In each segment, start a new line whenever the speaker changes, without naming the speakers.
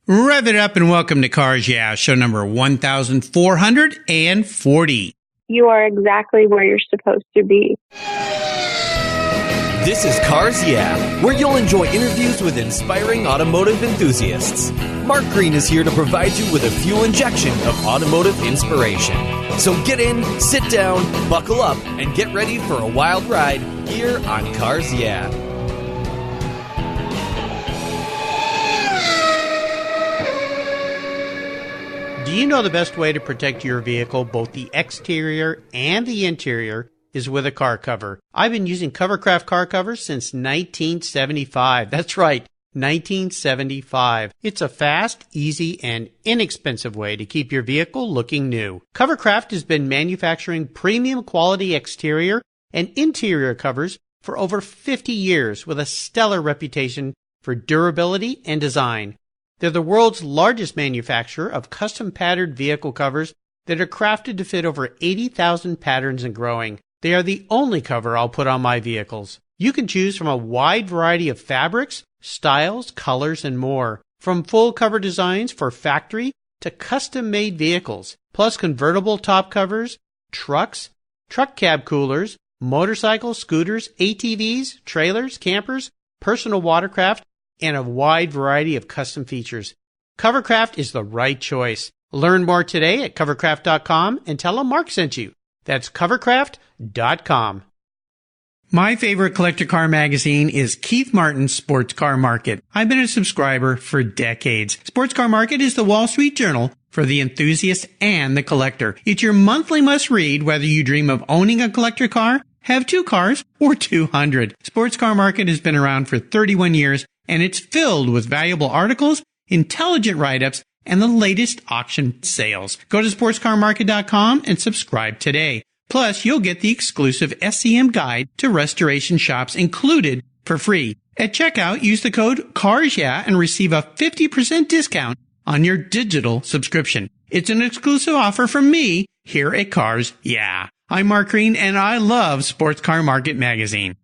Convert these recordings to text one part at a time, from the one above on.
Rev it up and welcome to Cars Yeah, show number 1440.
You are exactly where you're supposed to be.
This is Cars Yeah, where you'll enjoy interviews with inspiring automotive enthusiasts. Mark Green is here to provide you with a fuel injection of automotive inspiration. So get in, sit down, buckle up, and get ready for a wild ride here on Cars Yeah.
Do you know the best way to protect your vehicle, both the exterior and the interior, is with a car cover? I've been using Covercraft Car Covers since 1975. That's right, 1975. It's a fast, easy, and inexpensive way to keep your vehicle looking new. Covercraft has been manufacturing premium quality exterior and interior covers for over 50 years with a stellar reputation for durability and design. They're the world's largest manufacturer of custom patterned vehicle covers that are crafted to fit over 80,000 patterns and growing. They are the only cover I'll put on my vehicles. You can choose from a wide variety of fabrics, styles, colors, and more. From full cover designs for factory to custom-made vehicles, plus convertible top covers, trucks, truck cab coolers, motorcycles, scooters, ATVs, trailers, campers, personal watercraft, and a wide variety of custom features. Covercraft is the right choice. Learn more today at covercraft.com and tell them Mark sent you. That's covercraft.com. My favorite collector car magazine is Keith Martin's Sports Car Market. I've been a subscriber for decades. Sports Car Market is the Wall Street Journal for the enthusiast and the collector. It's your monthly must-read whether you dream of owning a collector car, have 2 cars, or 200. Sports Car Market has been around for 31 years, and it's filled with valuable articles, intelligent write-ups, and the latest auction sales. Go to sportscarmarket.com and subscribe today. Plus, you'll get the exclusive SCM guide to restoration shops included for free. At checkout, use the code CARSYEAH and receive a 50% discount on your digital subscription. It's an exclusive offer from me here at Cars Yeah. I'm Mark Green, and I love Sports Car Market magazine.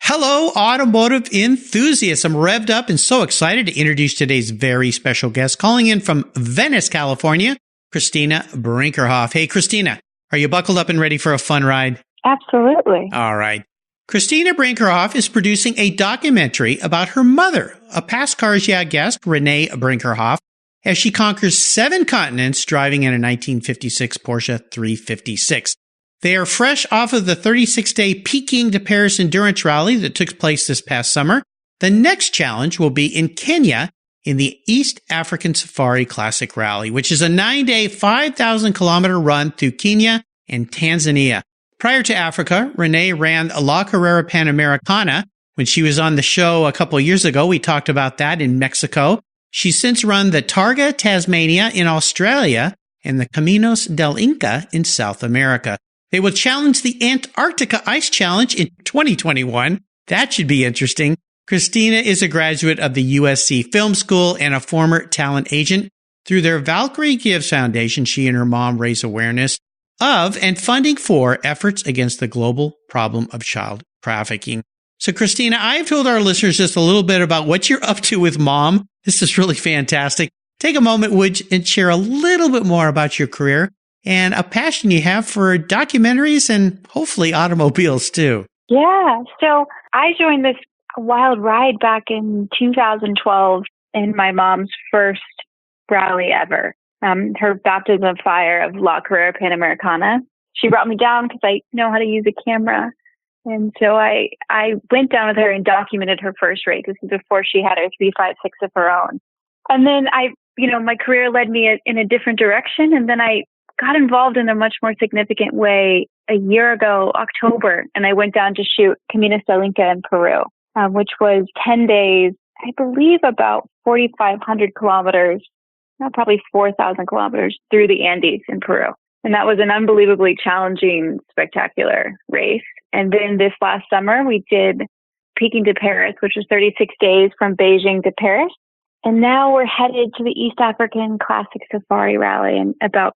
Hello, automotive enthusiasts. I'm revved up and so excited to introduce today's very special guest, calling in from Venice, California, Christina Brinkerhoff. Hey, Christina, are you buckled up and ready for a fun ride?
Absolutely.
All right. Christina Brinkerhoff is producing a documentary about her mother, a past Cars Yeah guest, Renee Brinkerhoff, as she conquers 7 continents driving in a 1956 Porsche 356. They are fresh off of the 36-day Peking to Paris endurance rally that took place this past summer. The next challenge will be in Kenya in the East African Safari Classic Rally, which is a 9-day, 5,000-kilometer run through Kenya and Tanzania. Prior to Africa, Renee ran La Carrera Panamericana. When she was on the show a couple of years ago, we talked about that in Mexico. She's since run the Targa Tasmania in Australia and the Caminos del Inca in South America. They will challenge the Antarctica Ice Challenge in 2021. That should be interesting. Christina is a graduate of the USC Film School and a former talent agent. Through their Valkyrie Gives Foundation, she and her mom raise awareness of and funding for efforts against the global problem of child trafficking. So, Christina, I've told our listeners just a little bit about what you're up to with Mom. This is really fantastic. Take a moment, would you, and share a little bit more about your career and a passion you have for documentaries and hopefully automobiles too.
Yeah. So I joined this wild ride back in 2012 in my mom's first rally ever. Her baptism of fire of La Carrera Panamericana. She brought me down because I know how to use a camera. And so I went down with her and documented her first race. This is before she had her 356 of her own. And then my career led me in a different direction. And then I got involved in a much more significant way a year ago, October, and I went down to shoot Caminos del Inca in Peru, which was 10 days, I believe about 4,500 kilometers, probably 4,000 kilometers through the Andes in Peru. And that was an unbelievably challenging, spectacular race. And then this last summer, we did Peking to Paris, which was 36 days from Beijing to Paris. And now we're headed to the East African Classic Safari Rally in about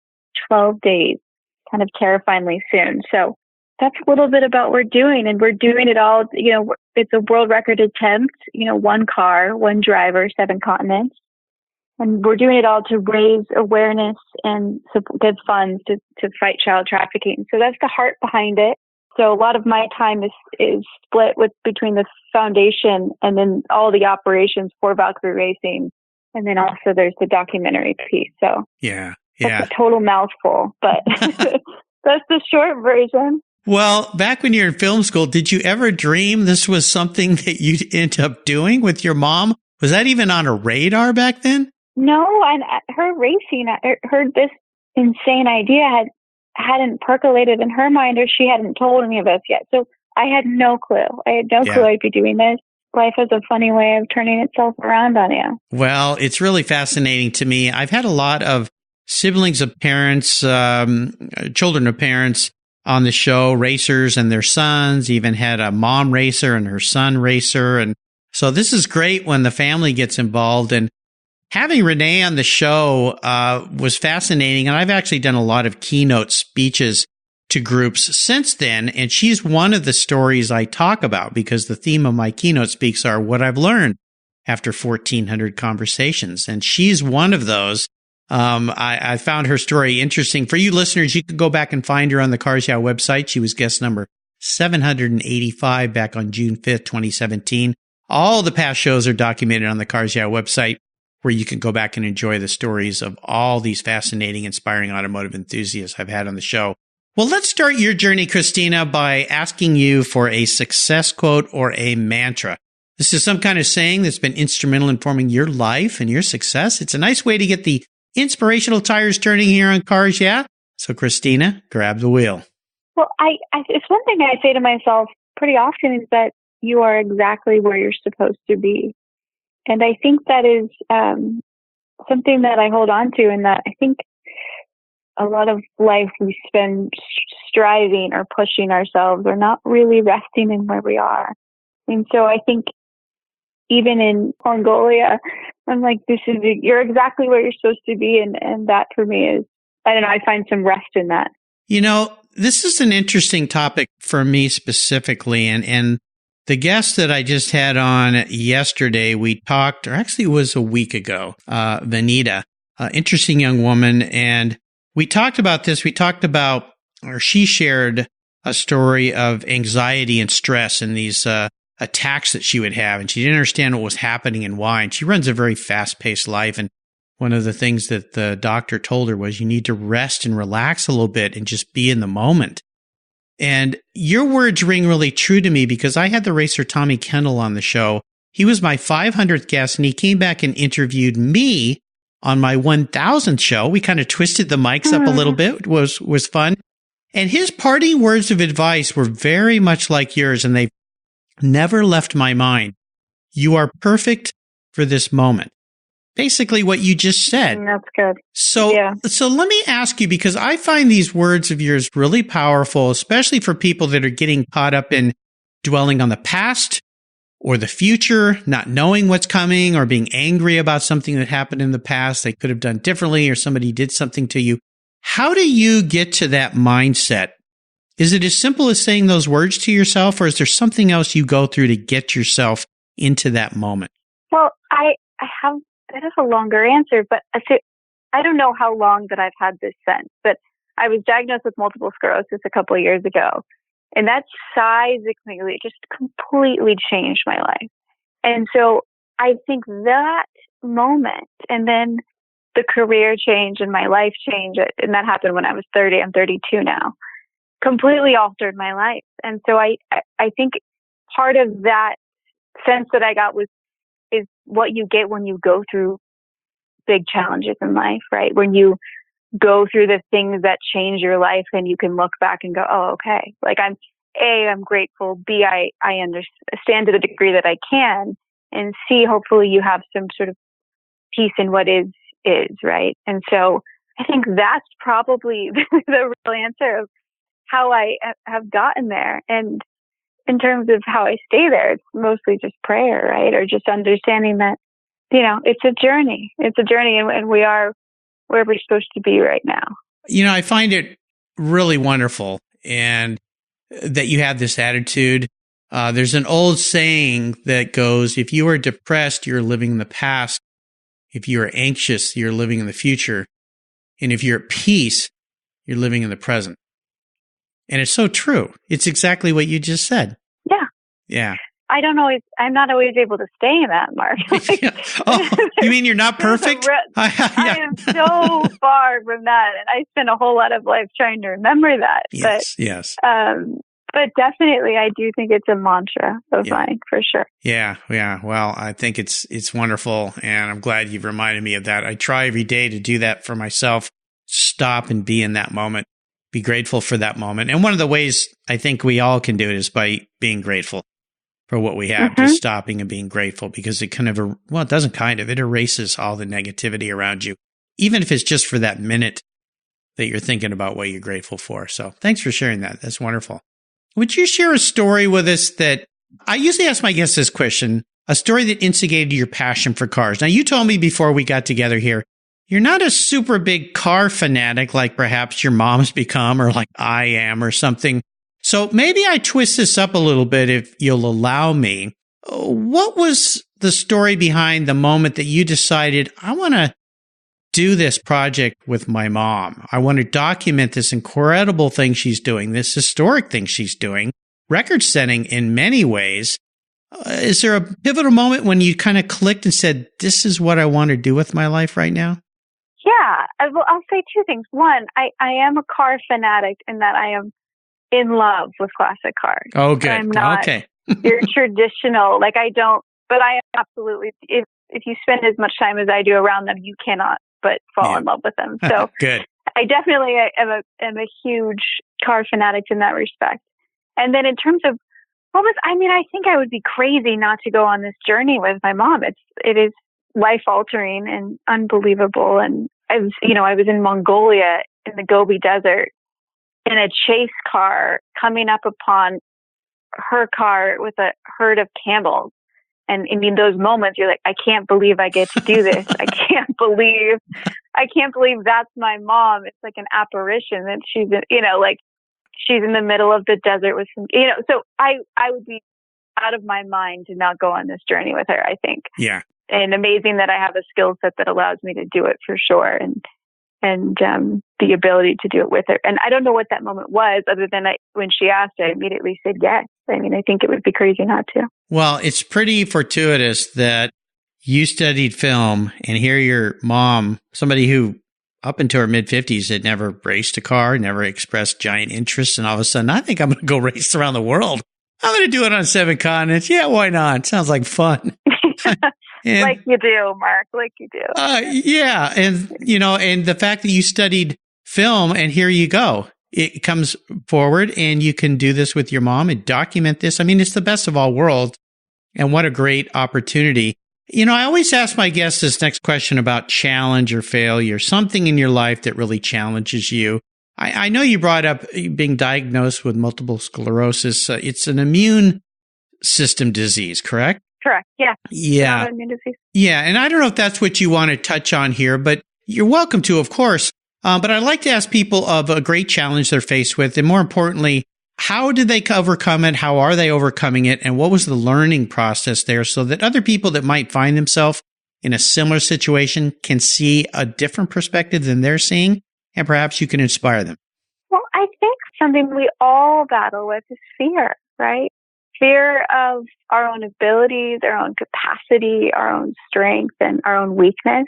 12 days, kind of terrifyingly soon. So that's a little bit about what we're doing. And we're doing it all, it's a world record attempt, one car, one driver, 7 continents. And we're doing it all to raise awareness and give funds to fight child trafficking. So that's the heart behind it. So a lot of my time is split between the foundation and then all the operations for Valkyrie Racing. And then also there's the documentary piece. So
yeah.
That's a total mouthful, but that's the short version.
Well, back when you were in film school, did you ever dream this was something that you'd end up doing with your mom? Was that even on a radar back then?
No, and her racing, this insane idea hadn't percolated in her mind, or she hadn't told any of us yet. So I had no clue. Clue I'd be doing this. Life has a funny way of turning itself around on you.
Well, it's really fascinating to me. I've had a lot of siblings of parents, children of parents on the show, racers and their sons, even had a mom racer and her son racer. And so this is great when the family gets involved. And having Renee on the show was fascinating. And I've actually done a lot of keynote speeches to groups since then. And she's one of the stories I talk about because the theme of my keynote speaks are what I've learned after 1,400 conversations. And she's one of those. I found her story interesting. For you listeners, you can go back and find her on the Cars Yeah website. She was guest number 785 back on June 5th, 2017. All the past shows are documented on the Cars Yeah website, where you can go back and enjoy the stories of all these fascinating, inspiring automotive enthusiasts I've had on the show. Well, let's start your journey, Christina, by asking you for a success quote or a mantra. This is some kind of saying that's been instrumental in forming your life and your success. It's a nice way to get the inspirational tires turning here on Cars Yeah. So, Christina, grab the wheel.
Well, it's one thing I say to myself pretty often is that you are exactly where you're supposed to be. And I think that is something that I hold on to, and that I think a lot of life we spend striving or pushing ourselves or not really resting in where we are. And so I think even in Mongolia, I'm like, you're exactly where you're supposed to be. And that for me is, I don't know, I find some rest in that.
This is an interesting topic for me specifically. And the guest that I just had on yesterday, we talked, or actually it was a week ago, Vanita, interesting young woman. And we talked about this. She shared a story of anxiety and stress and these attacks that she would have. And she didn't understand what was happening and why. And she runs a very fast-paced life. And one of the things that the doctor told her was you need to rest and relax a little bit and just be in the moment. And your words ring really true to me because I had the racer Tommy Kendall on the show. He was my 500th guest, and he came back and interviewed me on my 1000th show. We kind of twisted the mics up a little bit. It was fun. And his parting words of advice were very much like yours, and they've never left my mind. You are perfect for this moment. Basically what you just said.
That's good.
So let me ask you, because I find these words of yours really powerful, especially for people that are getting caught up in dwelling on the past or the future, not knowing what's coming, or being angry about something that happened in the past they could have done differently, or somebody did something to you. How do you get to that mindset? Is it as simple as saying those words to yourself, or is there something else you go through to get yourself into that moment?
Well, I have that is a longer answer, but I don't know how long that I've had this sense, but I was diagnosed with multiple sclerosis a couple of years ago, and that seismically just completely changed my life. And so I think that moment, and then the career change and my life change, and that happened when I was 30, I'm 32 now, completely altered my life. And so I think part of that sense that I got is what you get when you go through big challenges in life, right? When you go through the things that change your life and you can look back and go, oh, okay. Like I'm grateful. B, I understand to the degree that I can. And C, hopefully you have some sort of peace in what is, right? And so I think that's probably the real answer of how I have gotten there. And in terms of how I stay there, it's mostly just prayer, right? Or just understanding that, it's a journey. It's a journey, and we are where we're supposed to be right now.
I find it really wonderful. And that you have this attitude. There's an old saying that goes, if you are depressed, you're living in the past. If you are anxious, you're living in the future. And if you're at peace, you're living in the present. And it's so true. It's exactly what you just said.
Yeah.
Yeah.
I'm not always able to stay in that, Mark.
Oh, you mean you're not perfect?
I am so far from that. And I spend a whole lot of life trying to remember that.
Yes.
But definitely, I do think it's a mantra of mine, for sure.
Yeah. Well, I think it's wonderful, and I'm glad you've reminded me of that. I try every day to do that for myself, stop and be in that moment, be grateful for that moment. And one of the ways I think we all can do it is by being grateful for what we have, just stopping and being grateful, because it it erases all the negativity around you, even if it's just for that minute that you're thinking about what you're grateful for. So thanks for sharing that. That's wonderful. Would you share a story with us that I usually ask my guests this question, a story that instigated your passion for cars? Now, you told me before we got together here, you're not a super big car fanatic like perhaps your mom's become, or like I am or something. So maybe I twist this up a little bit if you'll allow me. What was the story behind the moment that you decided, I want to do this project with my mom? I want to document this incredible thing she's doing, this historic thing she's doing, record setting in many ways. Is there a pivotal moment when you kind of clicked and said, this is what I want to do with my life right now?
Yeah, I'll say two things. One, I am a car fanatic in that I am in love with classic cars.
Oh, good.
I'm not your traditional, but I am absolutely, if you spend as much time as I do around them, you cannot but fall in love with them. So
good.
I definitely am a huge car fanatic in that respect. And then in terms of I think I would be crazy not to go on this journey with my mom. It is life altering and unbelievable. And I was in Mongolia in the Gobi Desert in a chase car coming up upon her car with a herd of camels. And in those moments, you're like, I can't believe I get to do this. I can't believe that's my mom. It's like an apparition that she's in the middle of the desert with some, so I would be out of my mind to not go on this journey with her, I think.
Yeah.
And amazing that I have a skill set that allows me to do it for sure. And the ability to do it with her. And I don't know what that moment was, other than when she asked, I immediately said yes. I think it would be crazy not to.
Well, it's pretty fortuitous that you studied film, and here your mom, somebody who up into her mid-50s had never raced a car, never expressed giant interest, and all of a sudden, I think I'm going to go race around the world. I'm going to do it on 7 continents. Yeah, why not? Sounds like fun.
And, like you do, Mark, like you do.
Yeah. And the fact that you studied film, and here you go. It comes forward, and you can do this with your mom and document this. It's the best of all worlds, and what a great opportunity. I always ask my guests this next question about challenge or failure, something in your life that really challenges you. I know you brought up being diagnosed with multiple sclerosis. It's an immune system disease, correct?
Correct. Yeah.
Yeah. Yeah. And I don't know if that's what you want to touch on here, but you're welcome to, of course. But I'd like to ask people of a great challenge they're faced with. And more importantly, how did they overcome it? How are they overcoming it? And what was the learning process there, so that other people that might find themselves in a similar situation can see a different perspective than they're seeing, and perhaps you can inspire them?
Well, I think something we all battle with is fear, right? Fear of our own abilities, our own capacity, our own strength, and our own weakness.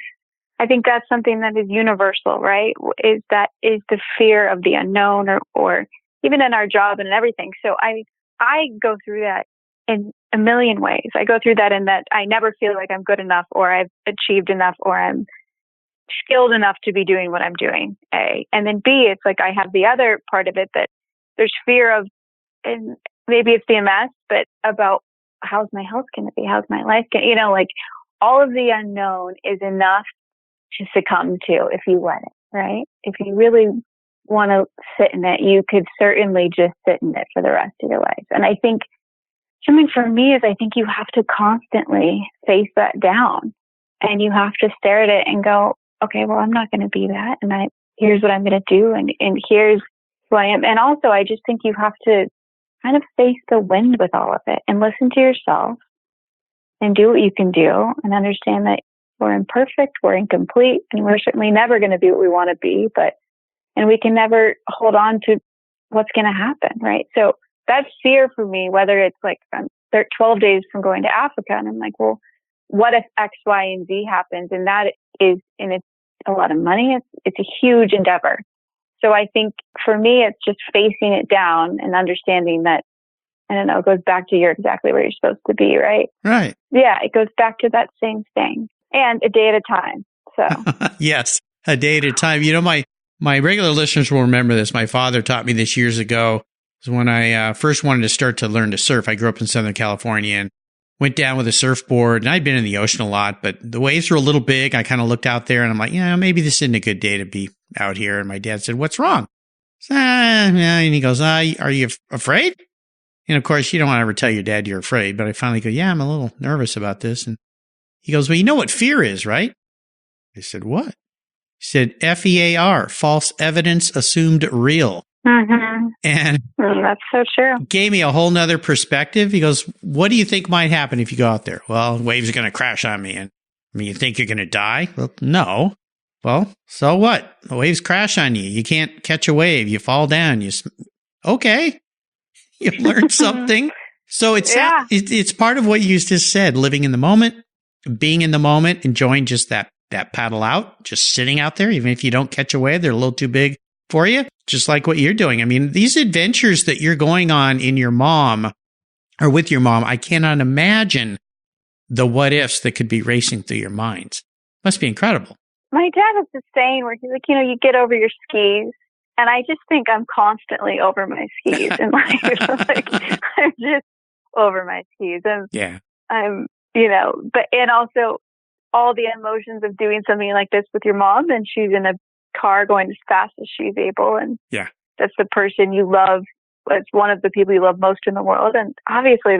I think that's something that is universal, right? Is the fear of the unknown, or even in our job and everything. So I go through that in a million ways. I go through that in that I never feel like I'm good enough, or I've achieved enough, or I'm skilled enough to be doing what I'm doing. A. And then B, it's like I have the other part of it, that there's fear of, and maybe it's the MS, but about how's my health going to be? How's my life going to, all of the unknown is enough to succumb to if you let it, right? If you really want to sit in it, you could certainly just sit in it for the rest of your life. And I think something for me is, I think you have to constantly face that down, and you have to stare at it and go, okay, well, I'm not going to be that. And here's what I'm going to do. And here's who I am. And also, I just think you have to kind of face the wind with all of it and listen to yourself and do what you can do and understand that we're imperfect, we're incomplete, and we're certainly never going to be what we want to be, and we can never hold on to what's going to happen, right? So that's fear for me, whether it's like I'm 12 days from going to Africa and I'm like, well, what if X, Y, and Z happens? And that is, and it's a lot of money. It's a huge endeavor. So I think for me, it's just facing it down and understanding that, I don't know, it goes back to you're exactly where you're supposed to be, right?
Right.
Yeah, it goes back to that same thing. And a day at a time. So
yes, a day at a time. You know, my regular listeners will remember this. My father taught me this years ago. It was when I first wanted to start to learn to surf. I grew up in Southern California and went down with a surfboard. And I'd been in the ocean a lot, but the waves were a little big. I kind of looked out there and I'm like, maybe this isn't a good day to be out here. And my dad said, "What's wrong?" And he goes, "Are you afraid?" And of course, you don't want to ever tell your dad you're afraid. But I finally go, "Yeah, I'm a little nervous about this." And he goes, "Well, you know what fear is, right?" I said, "What?" He said, FEAR, false evidence assumed real.
Mm-hmm.
And
that's so true.
Gave me a whole nother perspective. He goes, "What do you think might happen if you go out there?" "Well, waves are going to crash on me." And you think you're going to die? Well, no. Well, so what? The waves crash on you. You can't catch a wave. You fall down. Okay. You learned something. So it's part of what you just said, living in the moment, being in the moment, enjoying just that paddle out, just sitting out there, even if you don't catch a wave, they're a little too big for you, just like what you're doing. I mean, these adventures that you're going on in your mom or with your mom, I cannot imagine the what ifs that could be racing through your minds. Must be incredible.
My dad has this saying where he's like, you get over your skis. And I just think I'm constantly over my skis in life. Like, I'm just over my skis. And
yeah.
I'm, and also all the emotions of doing something like this with your mom, and she's in a car going as fast as she's able. And
yeah,
that's the person you love. It's one of the people you love most in the world. And obviously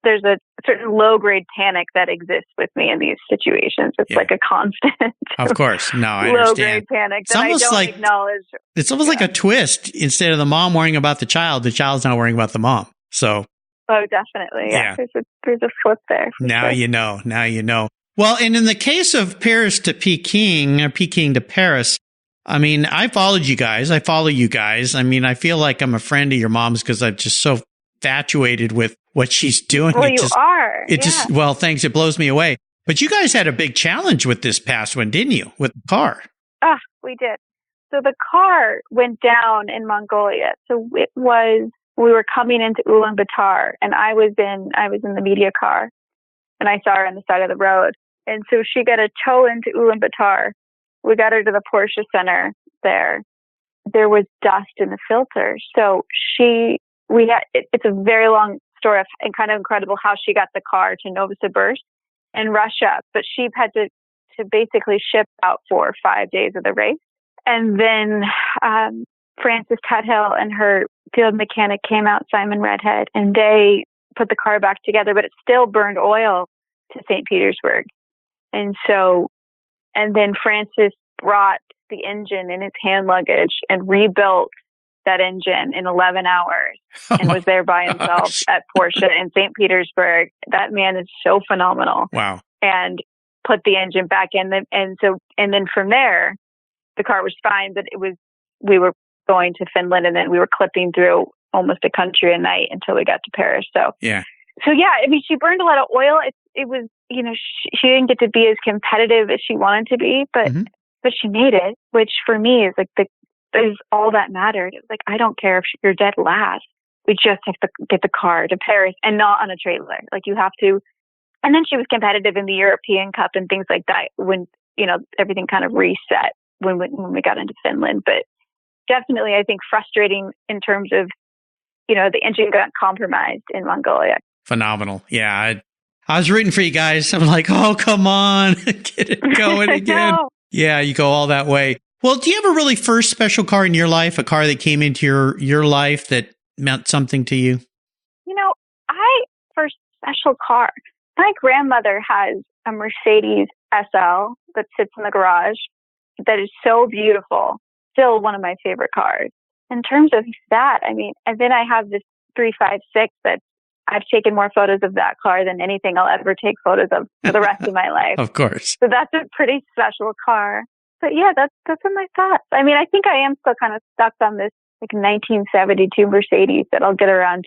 there's a certain low grade panic that exists with me in these situations. It's like a constant.
Of course. No, I
low
understand.
grade panic that I don't acknowledge.
It's almost like a twist. Instead of the mom worrying about the child's not worrying about the mom. So.
Oh, definitely. Yeah. There's a flip there.
Now you know. Well, and in the case of Paris to Peking, or Peking to Paris, I mean, I followed you guys. I follow you guys. I mean, I feel like I'm a friend of your mom's because I'm just so infatuated with what she's doing.
Well, you are.
Well, thanks. It blows me away. But you guys had a big challenge with this past one, didn't you? With the car.
We did. So the car went down in Mongolia. So we were coming into Ulaanbaatar, and I was in the media car, and I saw her on the side of the road. And so she got a tow into Ulaanbaatar. We got her to the Porsche Center there. There was dust in the filter. So it's a very long story and kind of incredible how she got the car to Novosibirsk in Russia. But she had to basically ship out for 5 days of the race. And then Frances Tuthill and her field mechanic came out, Simon Redhead, and they put the car back together, but it still burned oil to St. Petersburg. And then Francis brought the engine in his hand luggage and rebuilt that engine in 11 hours and was there by himself at Porsche in St. Petersburg. That man is so phenomenal.
Wow.
And put the engine back in. And then from there, the car was fine, but we were going to Finland, and then we were clipping through almost a country a night until we got to Paris. So yeah, I mean, she burned a lot of oil. It was, she didn't get to be as competitive as she wanted to be, but she made it, which for me is like is all that mattered. It was like, I don't care if you're dead last. We just have to get the car to Paris and not on a trailer. Like you have to. And then she was competitive in the European Cup and things like that when, everything kind of reset when we got into Finland. But definitely, I think frustrating in terms of, the engine got compromised in Mongolia.
Phenomenal. Yeah. I was rooting for you guys. I'm like, oh, come on, get it going again. Yeah, you go all that way. Well, do you have a really first special car in your life, a car that came into your life that meant something to you? First
special car. My grandmother has a Mercedes SL that sits in the garage that is so beautiful. Still one of my favorite cars. In terms of that, I mean, and then I have this 356 that I've taken more photos of that car than anything I'll ever take photos of for the rest of my life.
Of course.
So that's a pretty special car. But yeah, that's what my thoughts. I mean, I think I am still kind of stuck on this like 1972 Mercedes that I'll get around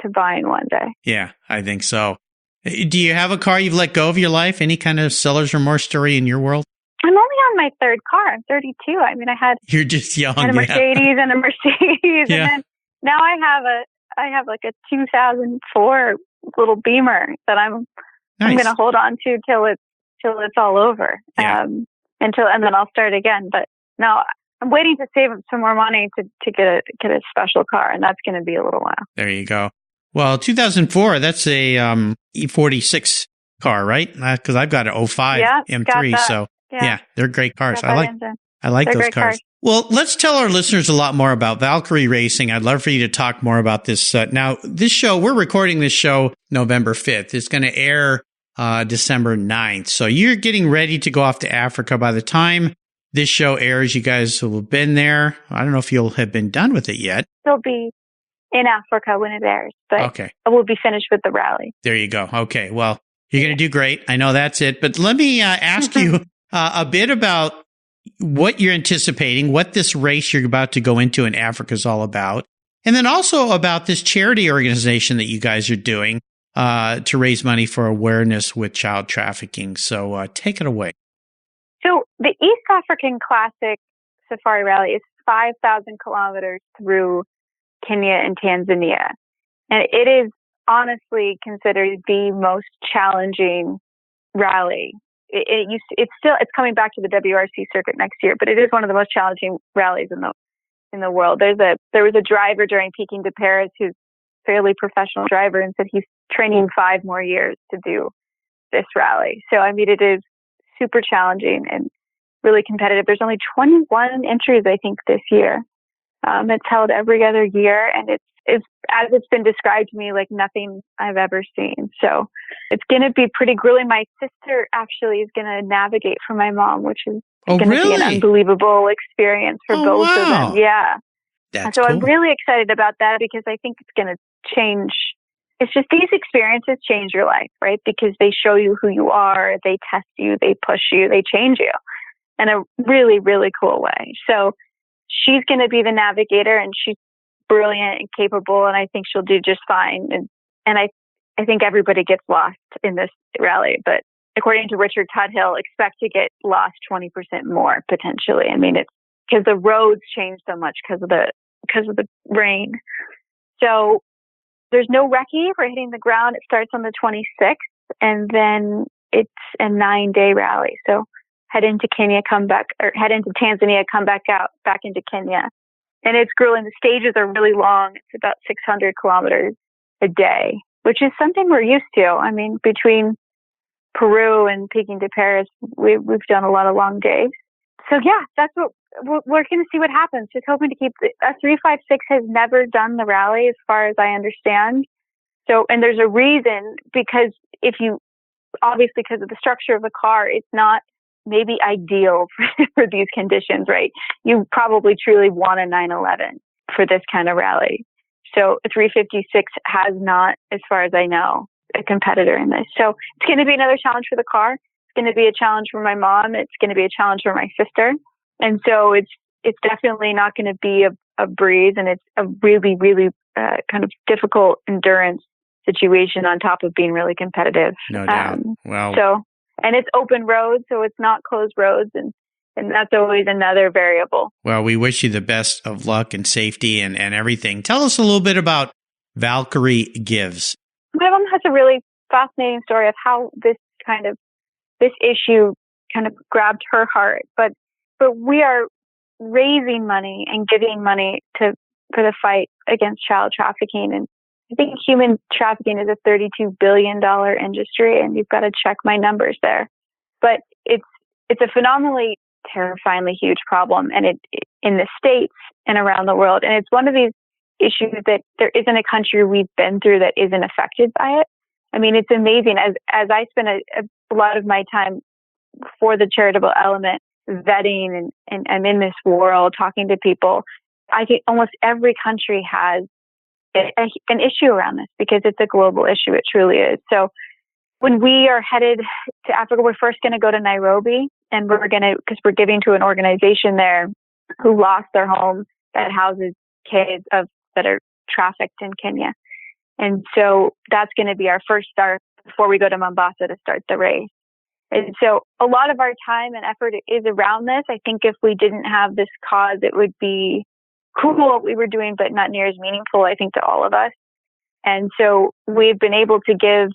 to buying one day.
Yeah, I think so. Do you have a car you've let go of your life? Any kind of seller's remorse story in your world?
I'm only on my third car. I'm 32. I mean,
You're just young.
a Mercedes and a Mercedes,
Yeah.
and then now I have like a 2004 little Beamer that I'm going to hold on to till it's all over.
Yeah.
And then I'll start again. But no, I'm waiting to save up some more money to get a special car, and that's going to be a little while.
There you go. Well, 2004, that's a E46 car, right? Because I've got an 05 M3, so yeah, they're great cars. I like those cars. Well, let's tell our listeners a lot more about Valkyrie Racing. I'd love for you to talk more about this. Now, this show, we're recording this show November 5th. It's going to air December 9th. So you're getting ready to go off to Africa. By the time this show airs, you guys will have been there. I don't know if you'll have been done with it yet.
They'll be in Africa when it airs, but
okay.
We'll be finished with the rally.
There you go. Okay. Well, you're going to do great. I know that's it. But let me ask you a bit about what you're anticipating, what this race you're about to go into in Africa is all about, and then also about this charity organization that you guys are doing to raise money for awareness with child trafficking. So take it away. So
the East African Classic Safari Rally is 5,000 kilometers through Kenya and Tanzania. And it is honestly considered the most challenging rally. It's coming back to the WRC circuit next year, but it is one of the most challenging rallies in the world. There was a driver during Peking to Paris who's a fairly professional driver and said he's training 5 more years to do this rally. So I mean, it is super challenging and really competitive. There's only 21 entries, I think, this year. It's held every other year, and it's as it's been described to me, like nothing I've ever seen. So it's going to be pretty grueling. My sister actually is going to navigate for my mom, which is going to be an unbelievable experience for both of them. Yeah.
That's
so
cool.
I'm really excited about that because I think it's going to change. It's just these experiences change your life, right? Because they show you who you are, they test you, they push you, they change you in a really, really cool way. So she's going to be the navigator, and she's brilliant and capable, and I think she'll do just fine. And I think everybody gets lost in this rally, but according to Richard Tudhill, expect to get lost 20% more potentially. I mean, it's because the roads change so much because of the rain. So there's no recce for hitting the ground. It starts on the 26th, and then it's a 9-day rally. So head into Tanzania, come back into Kenya. And it's grueling. The stages are really long. It's about 600 kilometers a day, which is something we're used to. I mean, between Peru and Peking to Paris, we've done a lot of long days. So yeah, that's what we're going to see what happens. Just hoping to keep a 356 has never done the rally as far as I understand. So, and there's a reason, because obviously because of the structure of the car, it's not maybe ideal for these conditions, right? You probably truly want a 911 for this kind of rally. So a 356 has not, as far as I know, a competitor in this. So it's going to be another challenge for the car. It's going to be a challenge for my mom. It's going to be a challenge for my sister. And so it's definitely not going to be a breeze, and it's a really, really kind of difficult endurance situation on top of being really competitive.
No doubt. Wow.
And it's open roads, so it's not closed roads, and that's always another variable.
Well, we wish you the best of luck and safety and everything. Tell us a little bit about Valkyrie Gives.
My mom has a really fascinating story of how this issue kind of grabbed her heart. But we are raising money and giving money for the fight against child trafficking. And I think human trafficking is a $32 billion industry, and you've got to check my numbers there. But it's a phenomenally, terrifyingly huge problem, and it in the States and around the world. And it's one of these issues that there isn't a country we've been through that isn't affected by it. I mean, it's amazing. As I spend a lot of my time for the charitable element vetting, and I'm in this world talking to people, I think almost every country has an issue around this because it's a global issue. It truly is. So when we are headed to Africa, we're first going to go to Nairobi, and because we're giving to an organization there who lost their home that houses kids that are trafficked in Kenya. And so that's going to be our first start before we go to Mombasa to start the race. And so a lot of our time and effort is around this. I think if we didn't have this cause, it would be cool what we were doing, but not near as meaningful, I think, to all of us. And so we've been able to give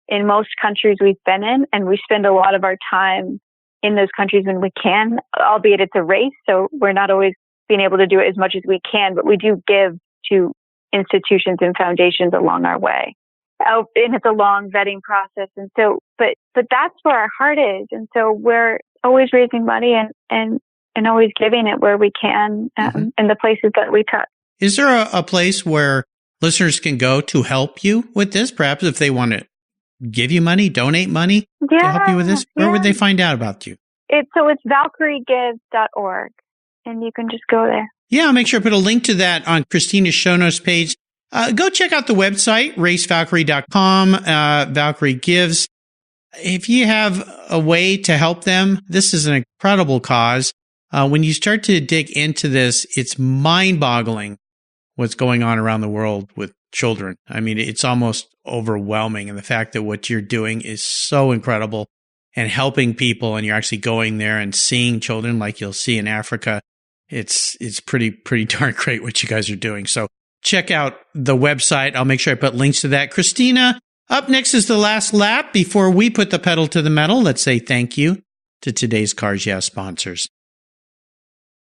in most countries we've been in, and we spend a lot of our time in those countries when we can, albeit it's a race. So we're not always being able to do it as much as we can, but we do give to institutions and foundations along our way. And it's a long vetting process. And so, but that's where our heart is. And so we're always raising money and always giving it where we can in the places that we touch.
Is there a place where listeners can go to help you with this? Perhaps if they want to give you money, donate money to help you with this? Where would they find out about you?
It's ValkyrieGives.org, and you can just go there.
Yeah, I'll make sure I put a link to that on Christina's show notes page. Go check out the website, racevalkyrie.com, Valkyrie Gives. If you have a way to help them, this is an incredible cause. When you start to dig into this, it's mind-boggling what's going on around the world with children. I mean, it's almost overwhelming. And the fact that what you're doing is so incredible and helping people, and you're actually going there and seeing children like you'll see in Africa. It's pretty darn great what you guys are doing. So check out the website. I'll make sure I put links to that. Christina, up next is the last lap. Before we put the pedal to the metal, let's say thank you to today's Cars Yeah sponsors.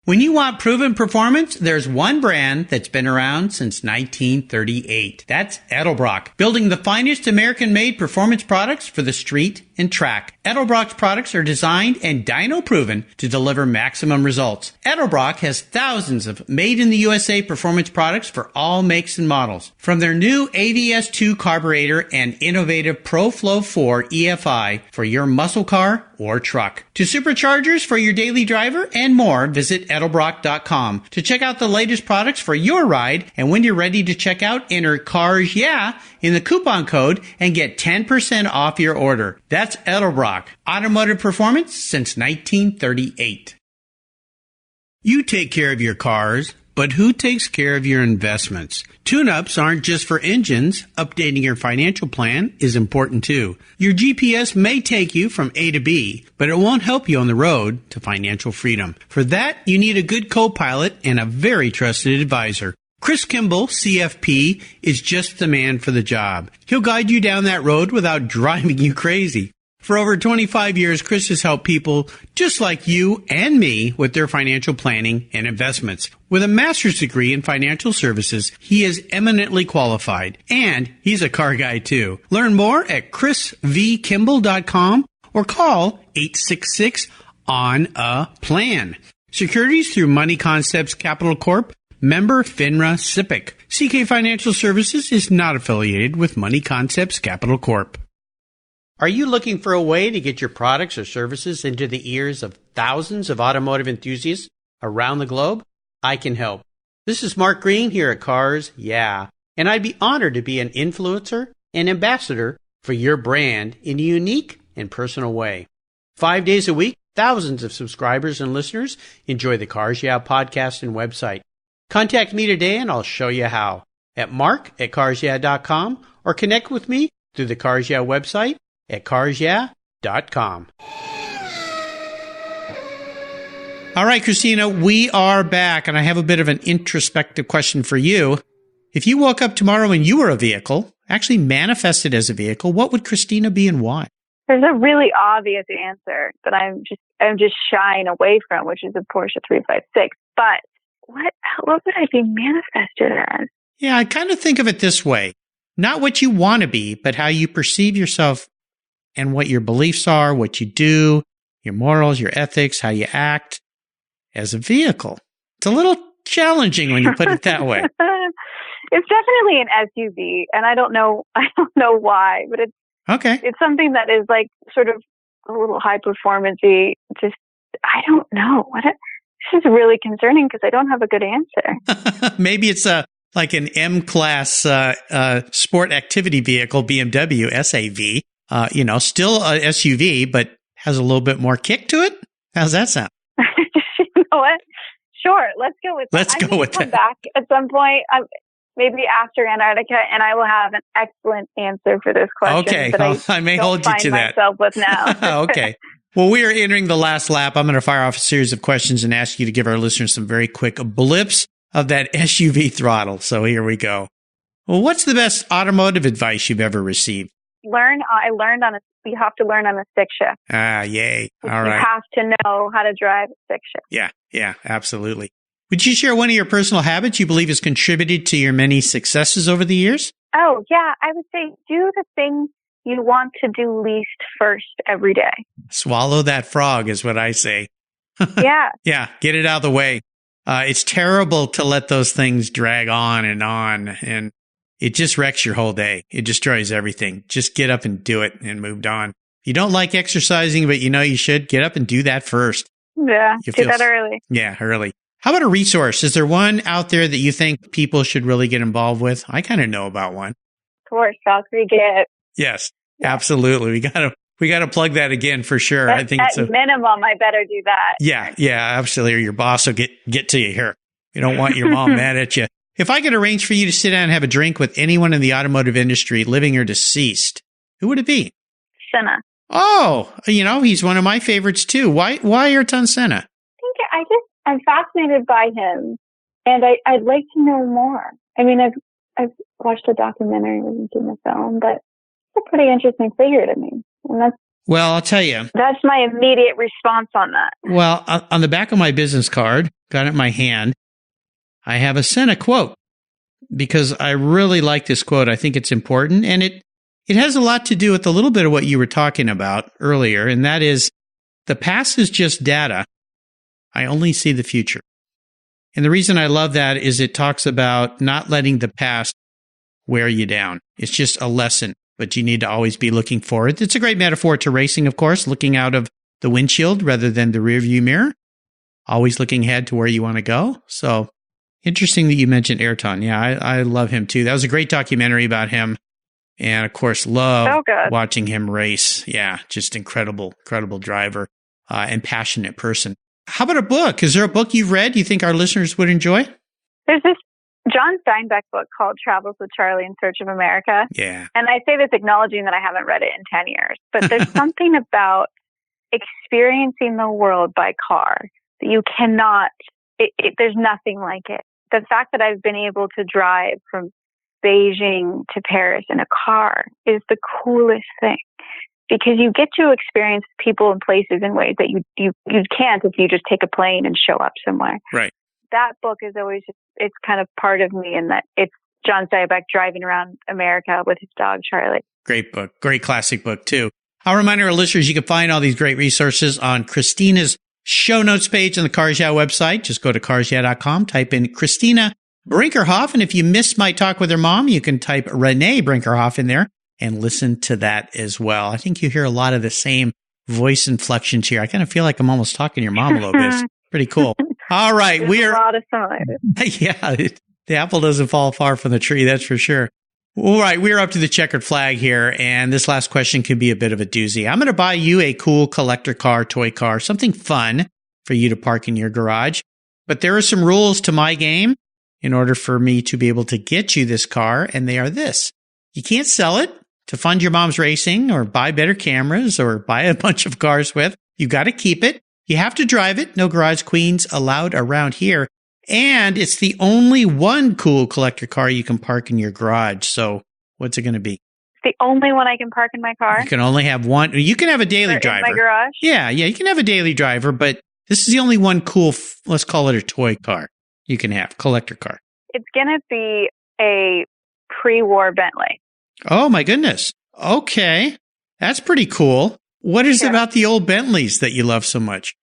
When you want proven performance, there's one brand that's been around since 1938. That's Edelbrock, building the finest American-made performance products for the street and track. Edelbrock's products are designed and dyno-proven to deliver maximum results. Edelbrock has thousands of made-in-the-USA performance products for all makes and models. From their new AVS2 carburetor and innovative ProFlow 4 EFI for your muscle car or truck, to superchargers for your daily driver and more, visit Edelbrock.com to check out the latest products for your ride. And when you're ready to check out, enter Cars Yeah in the coupon code and get 10% off your order. That's Edelbrock, automotive performance since 1938. You take care of your cars, but who takes care of your investments? Tune-ups aren't just for engines. Updating your financial plan is important too. Your GPS may take you from A to B, but it won't help you on the road to financial freedom. For that, you need a good co-pilot and a very trusted advisor. Chris Kimball, CFP, is just the man for the job. He'll guide you down that road without driving you crazy. For over 25 years, Chris has helped people just like you and me with their financial planning and investments. With a master's degree in financial services, he is eminently qualified, and he's a car guy too. Learn more at chrisvkimball.com or call 866-ON-A-PLAN. Securities through Money Concepts Capital Corp., member FINRA SIPC. CK Financial Services is not affiliated with Money Concepts Capital Corp. Are you looking for a way to get your products or services into the ears of thousands of automotive enthusiasts around the globe? I can help. This is Mark Green here at Cars Yeah, and I'd be honored to be an influencer and ambassador for your brand in a unique and personal way. 5 days a week, thousands of subscribers and listeners enjoy the Cars Yeah podcast and website. Contact me today and I'll show you how at mark@carsyeah.com or connect with me through the Cars Yeah website at carsyeah.com. All right, Christina, we are back, and I have a bit of an introspective question for you. If you woke up tomorrow and you were a vehicle, actually manifested as a vehicle, what would Christina be and why?
There's a really obvious answer that I'm just shying away from, which is a Porsche 356. But what would I be manifested as?
Yeah, I kind of think of it this way. Not what you want to be, but how you perceive yourself and what your beliefs are, what you do, your morals, your ethics, how you act as a vehicle. It's a little challenging when you put it that way.
It's definitely an SUV, and I don't know why, but it's something that is like sort of a little high performance-y. Just, I don't know. This is really concerning because I don't have a good answer.
Maybe it's a like an M-class sport activity vehicle, BMW SAV. Still a SUV, but has a little bit more kick to it. How's that sound?
You know what? Sure, let's go with that.
Let's go with that.
Come back at some point, maybe after Antarctica, and I will have an excellent answer for this question.
Okay,
that
I may hold you to that.
Myself with now.
Okay. Well, we are entering the last lap. I'm going to fire off a series of questions and ask you to give our listeners some very quick blips of that SUV throttle. So here we go. Well, what's the best automotive advice you've ever received?
You have to learn on a stick shift.
Ah, yay. All right.
You have to know how to drive a stick shift.
Yeah, absolutely. Would you share one of your personal habits you believe has contributed to your many successes over the years?
Oh, yeah. I would say do the thing you want to do least first every day.
Swallow that frog is what I say.
Yeah.
Yeah, get it out of the way. It's terrible to let those things drag on, and it just wrecks your whole day. It destroys everything. Just get up and do it and move on. If you don't like exercising, but you know you should, get up and do that first.
Yeah, do that early.
Yeah, early. How about a resource? Is there one out there that you think people should really get involved with? I kind of know about one.
Of course, Valkyrie Gives.
Yes, absolutely. We got to plug that again for sure. I think
at minimum, I better do that.
Yeah, absolutely. Or your boss will get to you here. You don't want your mom mad at you. If I could arrange for you to sit down and have a drink with anyone in the automotive industry, living or deceased, who would it be?
Senna.
Oh, he's one of my favorites too. Why Ayrton Senna?
I'm fascinated by him, and I'd like to know more. I mean, I've watched the documentary and seen the film, but it's a pretty interesting figure to me. And
well, I'll tell you.
That's my immediate response on that.
Well, on the back of my business card, got it in my hand, I have a Senna quote because I really like this quote. I think it's important, and it has a lot to do with a little bit of what you were talking about earlier, and that is, the past is just data. I only see the future. And the reason I love that is it talks about not letting the past wear you down. It's just a lesson, but you need to always be looking forward. It's a great metaphor to racing, of course, looking out of the windshield rather than the rearview mirror. Always looking ahead to where you want to go. So interesting that you mentioned Ayrton. Yeah, I love him too. That was a great documentary about him. And of course, love watching him race. Yeah, just incredible driver and passionate person. How about a book? Is there a book you've read you think our listeners would enjoy?
There's this John Steinbeck book called Travels with Charlie in Search of America.
Yeah.
And I say this acknowledging that I haven't read it in 10 years. But there's something about experiencing the world by car that you cannot, there's nothing like it. The fact that I've been able to drive from Beijing to Paris in a car is the coolest thing. Because you get to experience people and places in ways that you can't if you just take a plane and show up somewhere.
Right.
That book is always, it's kind of part of me in that it's John Steinbeck driving around America with his dog, Charlie.
Great book. Great classic book, too. I'll remind our listeners you can find all these great resources on Christina's show notes page on the Cars Yeah website. Just go to carsyeah.com, type in Christina Brinkerhoff. And if you missed my talk with her mom, you can type Renee Brinkerhoff in there and listen to that as well. I think you hear a lot of the same voice inflections here. I kind of feel like I'm almost talking to your mom a little bit. It's pretty cool. All right.
There's a lot of similarities.
Yeah. The apple doesn't fall far from the tree. That's for sure. All right. We're up to the checkered flag here. And this last question could be a bit of a doozy. I'm going to buy you a cool collector car, toy car, something fun for you to park in your garage. But there are some rules to my game in order for me to be able to get you this car. And they are this. You can't sell it to fund your mom's racing or buy better cameras or buy a bunch of cars with. You've got to keep it. You have to drive it. No garage queens allowed around here. And it's the only one cool collector car you can park in your garage. So what's it going to be?
The only one I can park in my car?
You can only have one. You can have a daily driver.
In my garage?
Yeah, you can have a daily driver, but this is the only one cool, let's call it a toy car you can have, collector car.
It's going to be a pre-war Bentley.
Oh, my goodness. Okay. That's pretty cool. What is it about the old Bentleys that you love so much?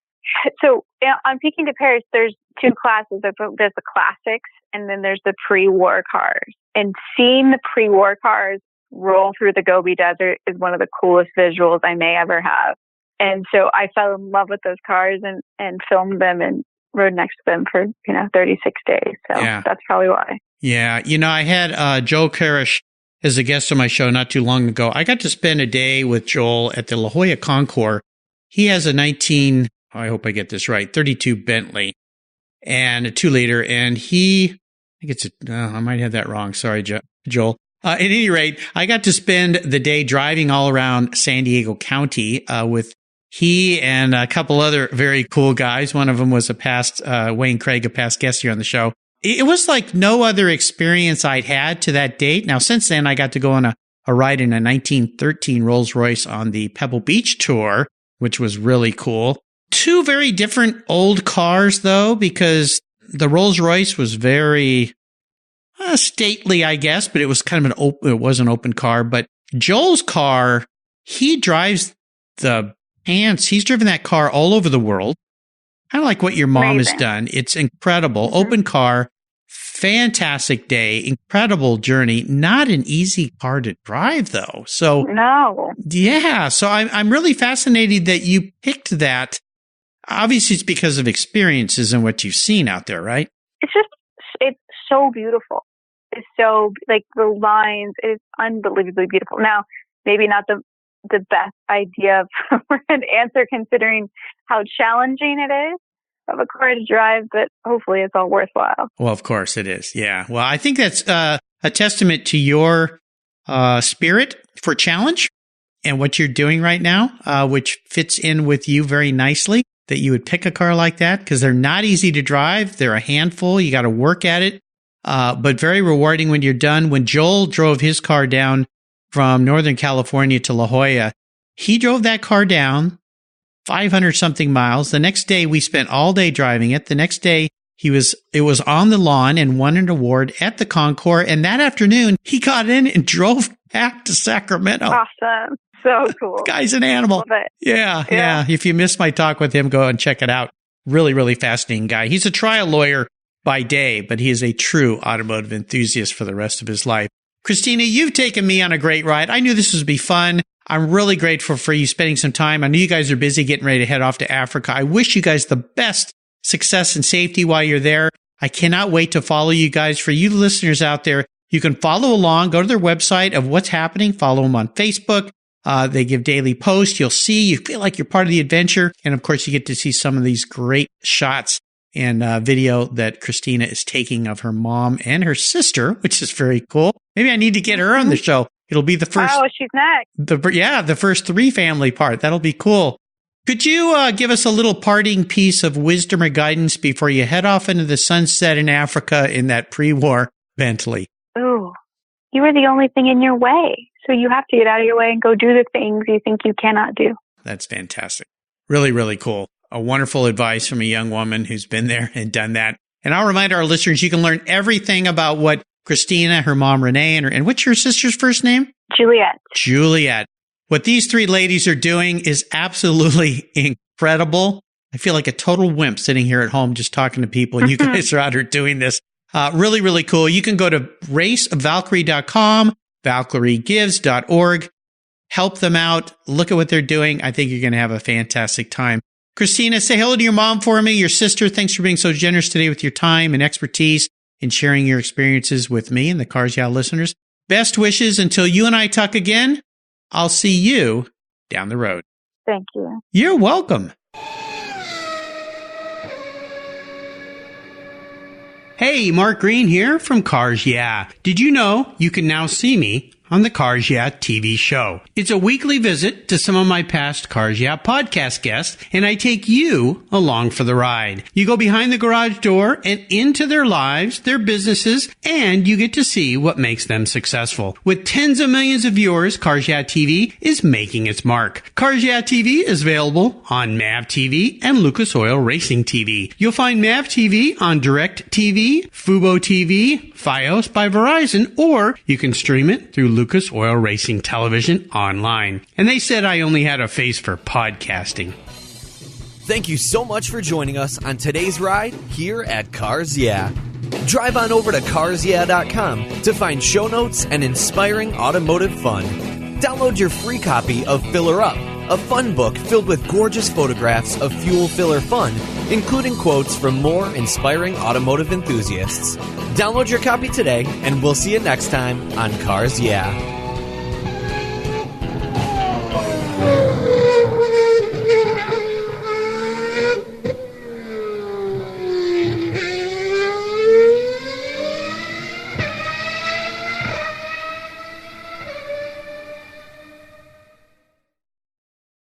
So on Peking to Paris, there's two classes. There's the classics, and then there's the pre-war cars. And seeing the pre-war cars roll through the Gobi Desert is one of the coolest visuals I may ever have. And so I fell in love with those cars and filmed them and rode next to them for, 36 days. So that's probably why.
Yeah. I had Joel Karish as a guest on my show not too long ago. I got to spend a day with Joel at the La Jolla Concours. He has a I hope I get this right, 32 Bentley and a 2-liter. And I might have that wrong. Sorry, Joel. At any rate, I got to spend the day driving all around San Diego County with he and a couple other very cool guys. One of them was Wayne Craig, a past guest here on the show. It was like no other experience I'd had to that date. Now, since then, I got to go on a ride in a 1913 Rolls-Royce on the Pebble Beach tour, which was really cool. Two very different old cars, though, because the Rolls-Royce was very stately, I guess, but it was kind of it was an open car. But Joel's car, he drives the pants. He's driven that car all over the world. Kind of like what your mom has done. It's incredible. Mm-hmm. Open car, fantastic day, incredible journey. Not an easy car to drive, though. So
no.
Yeah. So I'm really fascinated that you picked that. Obviously, it's because of experiences and what you've seen out there, right?
It's so beautiful. It's so, like, the lines, it's unbelievably beautiful. Now, maybe not the best idea for an answer considering how challenging it is of a car to drive, but hopefully it's all worthwhile.
Well, of course it is. Yeah. Well, I think that's a testament to your spirit for challenge and what you're doing right now, which fits in with you very nicely, that you would pick a car like that because they're not easy to drive. They're a handful. You got to work at it, but very rewarding when you're done. When Joel drove his car down from Northern California to La Jolla, he drove that car down 500 something miles. The next day, we spent all day driving it. The next day, it was on the lawn and won an award at the Concours. And that afternoon, he got in and drove back to Sacramento.
Awesome. So cool.
Guy's an animal.
Love it.
Yeah. If you missed my talk with him, go and check it out. Really, really fascinating guy. He's a trial lawyer by day, but he is a true automotive enthusiast for the rest of his life. Christina, you've taken me on a great ride. I knew this would be fun. I'm really grateful for you spending some time. I know you guys are busy getting ready to head off to Africa. I wish you guys the best success and safety while you're there. I cannot wait to follow you guys. For you listeners out there, you can follow along. Go to their website of what's happening. Follow them on Facebook. They give daily posts. You'll see. You feel like you're part of the adventure. And, of course, you get to see some of these great shots and video that Christina is taking of her mom and her sister, which is very cool. Maybe I need to get her on the show. It'll be the first.
Oh, she's next.
The first 3 family part. That'll be cool. Could you give us a little parting piece of wisdom or guidance before you head off into the sunset in Africa in that pre-war Bentley?
Oh, you are the only thing in your way. So you have to get out of your way and go do the things you think you cannot do.
That's fantastic. Really, really cool. A wonderful advice from a young woman who's been there and done that. And I'll remind our listeners, you can learn everything about what Christina, her mom, Renee, and what's your sister's first name? Juliet. What these 3 ladies are doing is absolutely incredible. I feel like a total wimp sitting here at home just talking to people, and you guys are out here doing this. Really, really cool. You can go to racevalkyrie.com, valkyriegives.org. Help them out. Look at what they're doing. I think you're going to have a fantastic time. Christina, say hello to your mom for me, your sister. Thanks for being so generous today with your time and expertise in sharing your experiences with me and the Cars Yeah listeners. Best wishes until you and I talk again. I'll see you down the road.
Thank you.
You're welcome. Hey, Mark Green here from Cars Yeah. Did you know you can now see me on the Cars Yeah TV show? It's a weekly visit to some of my past Cars Yeah podcast guests, and I take you along for the ride. You go behind the garage door and into their lives, their businesses, and you get to see what makes them successful. With tens of millions of viewers, Cars Yeah TV is making its mark. Cars Yeah TV is available on MAV TV and Lucas Oil Racing TV. You'll find MAV TV on Direct TV, Fubo TV, Fios by Verizon, or you can stream it through Lucas Oil Racing Television online. And they said I only had a face for podcasting.
Thank you so much for joining us on today's ride here at Cars Yeah. Drive on over to carsyeah.com to find show notes and inspiring automotive fun. Download your free copy of Filler Up, a fun book filled with gorgeous photographs of fuel filler fun, including quotes from more inspiring automotive enthusiasts. Download your copy today, and we'll see you next time on Cars Yeah!